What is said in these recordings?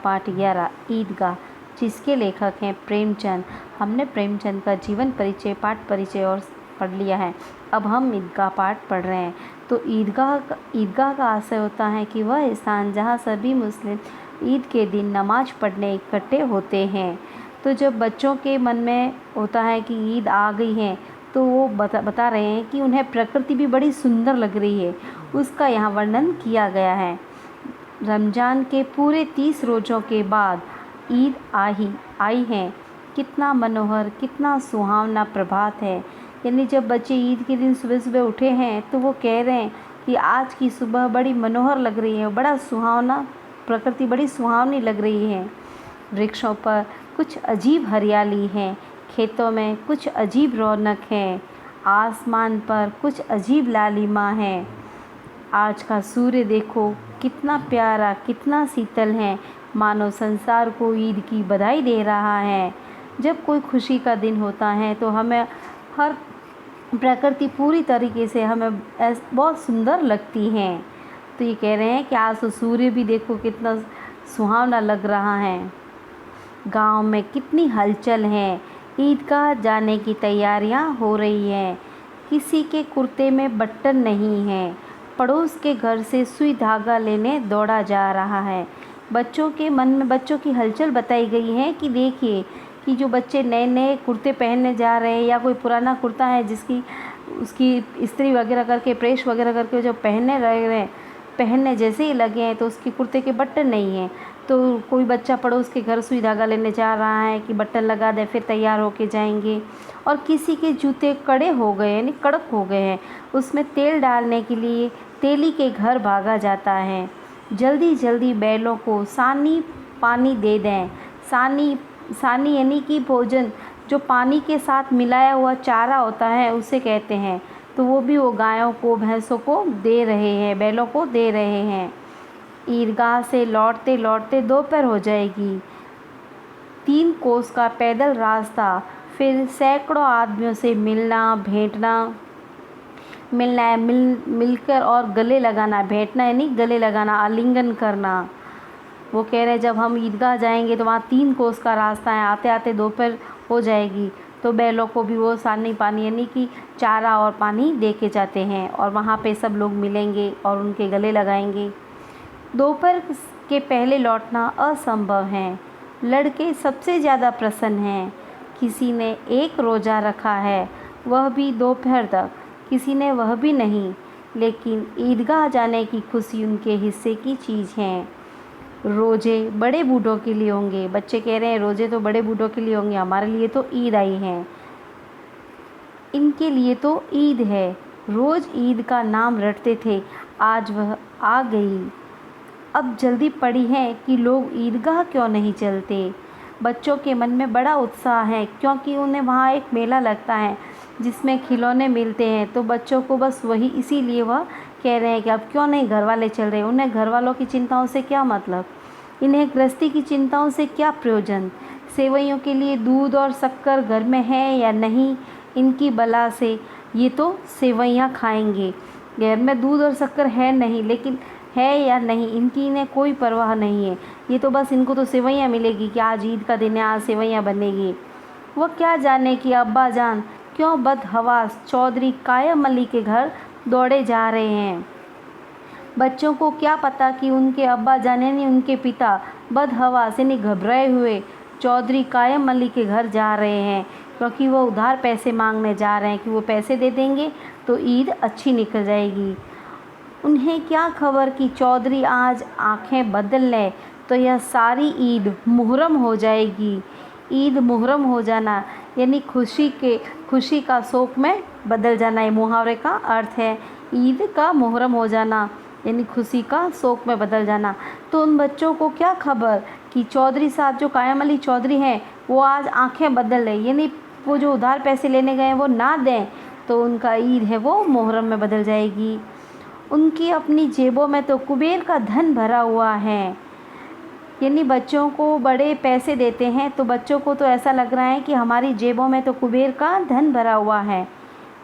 पाठ 11 ईदगाह, जिसके लेखक हैं प्रेमचंद। हमने प्रेमचंद का जीवन परिचय, पाठ परिचय और पढ़ लिया है। अब हम ईदगाह पाठ पढ़ रहे हैं। तो ईदगाह का आशय होता है कि वह स्थान जहाँ सभी मुस्लिम ईद के दिन नमाज पढ़ने इकट्ठे होते हैं। तो जब बच्चों के मन में होता है कि ईद आ गई है, तो वो बता रहे हैं कि उन्हें प्रकृति भी बड़ी सुंदर लग रही है, उसका यहाँ वर्णन किया गया है। रमज़ान के पूरे 30 रोज़ों के बाद ईद आई है। कितना मनोहर, कितना सुहावना प्रभात है। यानी जब बच्चे ईद के दिन सुबह सुबह उठे हैं, तो वो कह रहे हैं कि आज की सुबह बड़ी मनोहर लग रही है, बड़ा सुहावना, प्रकृति बड़ी सुहावनी लग रही है। वृक्षों पर कुछ अजीब हरियाली है, खेतों में कुछ अजीब रौनक है, आसमान पर कुछ अजीब लालिमा है। आज का सूर्य देखो कितना प्यारा, कितना शीतल है, मानो संसार को ईद की बधाई दे रहा है। जब कोई खुशी का दिन होता है तो हमें हर प्रकृति पूरी तरीके से हमें बहुत सुंदर लगती है। तो ये कह रहे हैं कि आज तो सूर्य भी देखो कितना सुहावना लग रहा है। गांव में कितनी हलचल है, ईदगाह जाने की तैयारियां हो रही हैं। किसी के कुर्ते में बटन नहीं है, पड़ोस के घर से सुई धागा लेने दौड़ा जा रहा है। बच्चों के मन में बच्चों की हलचल बताई गई है कि देखिए कि जो बच्चे नए नए कुर्ते पहनने जा रहे हैं, या कोई पुराना कुर्ता है जिसकी उसकी इस्त्री वगैरह करके, प्रेस वगैरह करके जो पहनने जैसे ही लगे हैं, तो उसके कुर्ते के बटन नहीं हैं। तो कोई बच्चा पड़ोस के घर सुई धागा लेने जा रहा है कि बटन लगा दे, फिर तैयार होके जाएंगे। और किसी के जूते कड़े हो गए, यानी कड़क हो गए हैं, उसमें तेल डालने के लिए तेली के घर भागा जाता है। जल्दी जल्दी बैलों को सानी पानी दे दें। सानी यानी कि भोजन, जो पानी के साथ मिलाया हुआ चारा होता है, उसे कहते हैं। तो वो भी वो गायों को, भैंसों को दे रहे हैं, बैलों को दे रहे हैं। ईदगाह से लौटते लौटते दोपहर हो जाएगी। 3 कोस का पैदल रास्ता, फिर सैकड़ों आदमियों से मिलकर और गले लगाना, भेंटना यानी गले लगाना, आलिंगन करना। वो कह रहे हैं जब हम ईदगाह जाएंगे तो वहाँ 3 कोस का रास्ता है, आते आते दोपहर हो जाएगी। तो बैलों को भी वो सानी पानी यानी कि चारा और पानी दे के जाते हैं, और वहाँ पे सब लोग मिलेंगे और उनके गले लगाएंगे। दोपहर के पहले लौटना असंभव है। लड़के सबसे ज़्यादा प्रसन्न हैं। किसी ने 1 रोज़ा रखा है, वह भी दोपहर तक, किसी ने वह भी नहीं। लेकिन ईदगाह जाने की खुशी उनके हिस्से की चीज़ है। रोज़े बड़े बूढ़ों के लिए होंगे। बच्चे कह रहे हैं रोज़े तो बड़े बूढ़ों के लिए होंगे, हमारे लिए तो ईद आई है, इनके लिए तो ईद है। रोज़ ईद का नाम रटते थे, आज वह आ गई। अब जल्दी पड़ी है कि लोग ईदगाह क्यों नहीं चलते। बच्चों के मन में बड़ा उत्साह है, क्योंकि उन्हें वहाँ एक मेला लगता है जिसमें खिलौने मिलते हैं। तो बच्चों को बस वही, इसीलिए वह कह रहे हैं कि अब क्यों नहीं घर वाले चल रहे। उन्हें घर वालों की चिंताओं से क्या मतलब, इन्हें गृहस्थी की चिंताओं से क्या प्रयोजन। सेवइयों के लिए दूध और शक्कर घर में है या नहीं, इनकी बला से ये तो सेवइयाँ खाएंगे। घर में दूध और शक्कर है नहीं, लेकिन है या नहीं इनकी इन्हें कोई परवाह नहीं है। ये तो बस इनको तो सेवइयाँ मिलेगी कि आज ईद का दिन है, आज सेवइयाँ बनेगी। वह क्या जाने कि अब्बा जान क्यों बदहवास चौधरी कायम अली के घर दौड़े जा रहे हैं। बच्चों को क्या पता कि उनके अब्बा जान यानी उनके पिता बदहवास यानी घबराए हुए चौधरी कायम अली के घर जा रहे हैं, क्योंकि वो उधार पैसे मांगने जा रहे हैं कि वो पैसे दे देंगे तो ईद अच्छी निकल जाएगी। उन्हें क्या खबर कि चौधरी आज आंखें बदल लें तो यह सारी ईद मुहर्रम हो जाएगी। ईद मुहर्रम हो जाना यानी खुशी का शोक में बदल जाना, ये मुहावरे का अर्थ है। ईद का मुहर्रम हो जाना यानी खुशी का शोक में बदल जाना। तो उन बच्चों को क्या खबर कि चौधरी साहब, जो कायम अली चौधरी हैं, वो आज आंखें बदल रहे, यानी वो जो उधार पैसे लेने गए हैं वो ना दें, तो उनका ईद है वो मुहर्रम में बदल जाएगी। उनकी अपनी जेबों में तो कुबेर का धन भरा हुआ है। यानी बच्चों को बड़े पैसे देते हैं तो बच्चों को तो ऐसा लग रहा है कि हमारी जेबों में तो कुबेर का धन भरा हुआ है।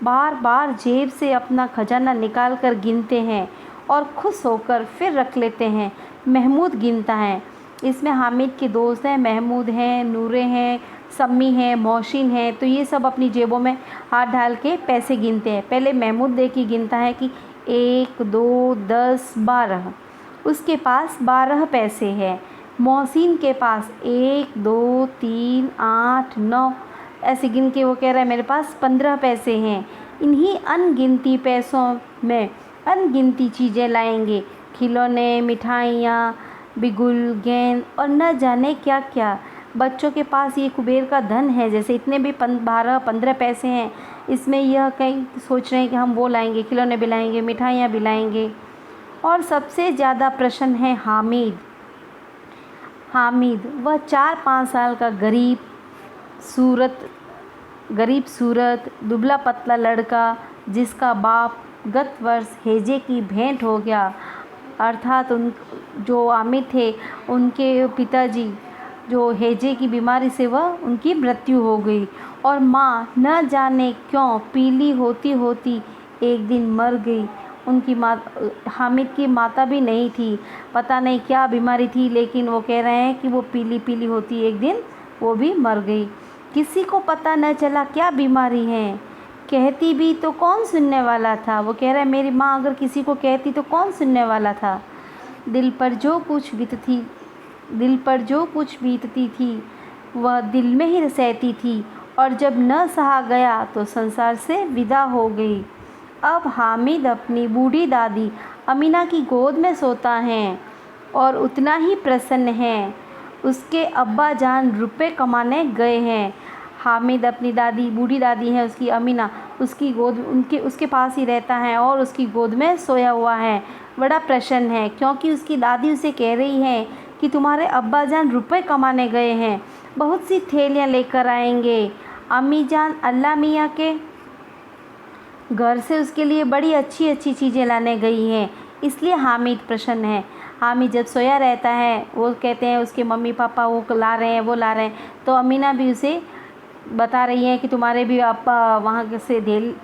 बार बार जेब से अपना खजाना निकाल कर गिनते हैं और खुश होकर फिर रख लेते हैं। महमूद गिनता है, इसमें हामिद के दोस्त हैं, महमूद हैं, नूरे हैं, सम्मी हैं, मोहसिन हैं। तो ये सब अपनी जेबों में हाथ डाल के पैसे गिनते हैं। पहले महमूद देखिए गिनता है कि 1 2 10 12, उसके पास 12 पैसे हैं। मोहसिन के पास 1 2 3 8 9, ऐसे गिन के वो कह रहा है मेरे पास 15 पैसे हैं। इन्हीं अनगिनती पैसों में अनगिनती चीज़ें लाएंगे, खिलौने, मिठाइयाँ, बिगुल, गेंद और न जाने क्या क्या। बच्चों के पास ये कुबेर का धन है, जैसे इतने भी 12-15 पैसे हैं, इसमें यह कहीं सोच रहे हैं कि हम वो लाएंगे, खिलौने भी लाएंगे, मिठाइयाँ भी लाएंगे। और सबसे ज़्यादा प्रसन्न है हामिद। वह 4-5 साल का गरीब सूरत दुबला पतला लड़का, जिसका बाप गत वर्ष हैजे की भेंट हो गया, अर्थात जो हामिद थे उनके पिताजी जो हैजे की बीमारी से उनकी मृत्यु हो गई। और माँ न जाने क्यों पीली होती होती एक दिन मर गई। उनकी माँ, हामिद की माता भी नहीं थी, पता नहीं क्या बीमारी थी, लेकिन वो कह रहे हैं कि वो पीली पीली होती एक दिन वो भी मर गई। किसी को पता न चला क्या बीमारी है, कहती भी तो कौन सुनने वाला था। वो कह रहा है मेरी माँ अगर किसी को कहती तो कौन सुनने वाला था। दिल पर जो कुछ बीतती थी वह दिल में ही सहती थी, और जब न सहा गया तो संसार से विदा हो गई। अब हामिद अपनी बूढ़ी दादी अमीना की गोद में सोता है और उतना ही प्रसन्न है। उसके अब्बा जान रुपए कमाने गए हैं। हामिद अपनी बूढ़ी दादी है उसकी अमीना, उसके पास ही रहता है और उसकी गोद में सोया हुआ है। बड़ा प्रसन्न है क्योंकि उसकी दादी उसे कह रही है कि तुम्हारे अब्बा जान रुपए कमाने गए हैं, बहुत सी थैलियाँ लेकर आएंगे। अम्मी जान अल्लाह मियाँ के घर से उसके लिए बड़ी अच्छी अच्छी चीज़ें लाने गई हैं, इसलिए हामिद प्रसन्न है। हामिद जब सोया रहता है, वो कहते हैं उसके मम्मी पापा वो ला रहे हैं, वो ला रहे हैं, तो अमीना भी उसे बता रही हैं कि तुम्हारे भी पापा वहाँ से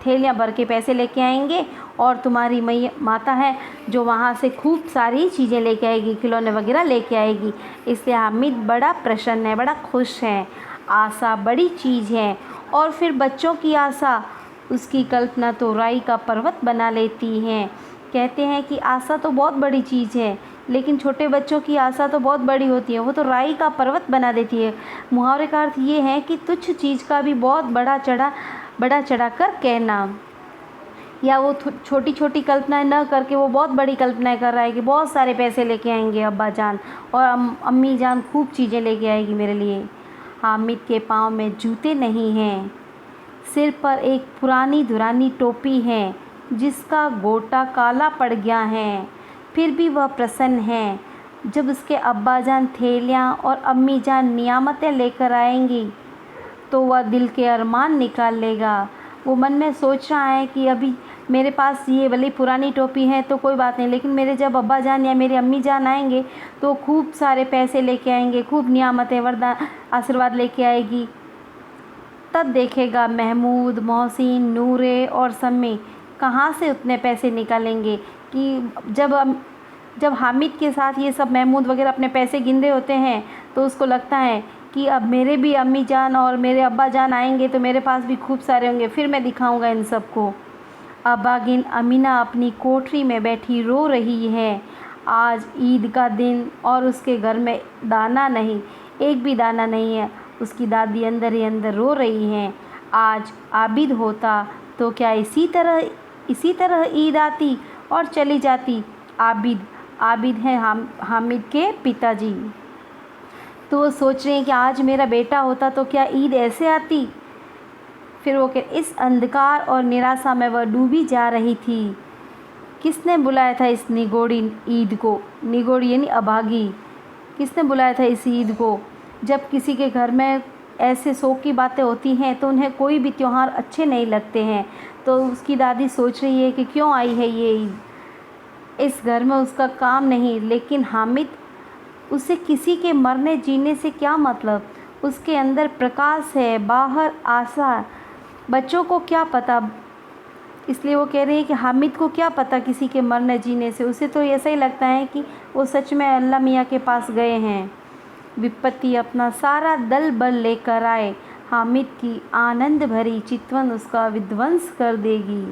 थैलियाँ भर के पैसे लेके आएंगे, और तुम्हारी माता है जो वहाँ से खूब सारी चीज़ें लेके आएगी, खिलौने वगैरह लेके आएगी। इसलिए हामिद बड़ा प्रसन्न है, बड़ा खुश है। आशा बड़ी चीज़ है, और फिर बच्चों की आशा, उसकी कल्पना तो राई का पर्वत बना लेती हैं। कहते हैं कि आशा तो बहुत बड़ी चीज़ है, लेकिन छोटे बच्चों की आशा तो बहुत बड़ी होती है, वो तो राई का पर्वत बना देती है। मुहावरे का अर्थ ये है कि तुच्छ चीज़ का भी बहुत बड़ा चढ़ा कर कहना, या वो छोटी छोटी कल्पनाएं न करके वो बहुत बड़ी कल्पनाएं कर रहा है कि बहुत सारे पैसे लेके आएंगे अब्बा जान, और अम्मी जान खूब चीज़ें लेके आएगी मेरे लिए। हामिद के पाँव में जूते नहीं हैं, सिर पर एक पुरानी धुरानी टोपी है जिसका गोटा काला पड़ गया है, फिर भी वह प्रसन्न है। जब उसके अब्बा जान थैलियाँ और अम्मी जान नियामतें लेकर आएंगी तो वह दिल के अरमान निकाल लेगा। वो मन में सोच रहा है कि अभी मेरे पास ये भले पुरानी टोपी है तो कोई बात नहीं, लेकिन मेरे जब अब्बा जान या मेरी अम्मी जान आएंगे तो खूब सारे पैसे लेके आएंगे, खूब नियामतें वरदान आशीर्वाद लेके आएगी। तब देखेगा महमूद, मोहसिन, नूरे और सम्मी कहाँ से उतने पैसे निकालेंगे कि जब हामिद के साथ ये सब महमूद वगैरह अपने पैसे गिन रहे होते हैं तो उसको लगता है कि अब मेरे भी अम्मी जान और मेरे अब्बा जान आएंगे तो मेरे पास भी खूब सारे होंगे, फिर मैं दिखाऊंगा इन सबको। अबागिन अमीना अपनी कोठरी में बैठी रो रही है। आज ईद का दिन और उसके घर में दाना नहीं, एक भी दाना नहीं है। उसकी दादी अंदर ही अंदर रो रही हैं। आज आबिद होता तो क्या इसी तरह ईद आती और चली जाती। आबिद हैं हामिद के पिताजी, तो वो सोच रहे हैं कि आज मेरा बेटा होता तो क्या ईद ऐसे आती। फिर वो इस अंधकार और निराशा में वह डूबी जा रही थी। किसने बुलाया था इस निगोड़ी ईद को? निगोड़ी यानी अभागी। किसने बुलाया था इस ईद को? जब किसी के घर में ऐसे शोक की बातें होती हैं तो उन्हें कोई भी त्यौहार अच्छे नहीं लगते हैं। तो उसकी दादी सोच रही है कि क्यों आई है ये ईद, इस घर में उसका काम नहीं। लेकिन हामिद, उसे किसी के मरने जीने से क्या मतलब, उसके अंदर प्रकाश है, बाहर आशा। बच्चों को क्या पता, इसलिए वो कह रहे हैं कि हामिद को क्या पता किसी के मरने जीने से, उसे तो ऐसा ही लगता है कि वो सच में अल्लाह मियाँ के पास गए हैं। विपत्ति अपना सारा दल बल लेकर आए, हामिद की आनंद भरी चितवन उसका विध्वंस कर देगी।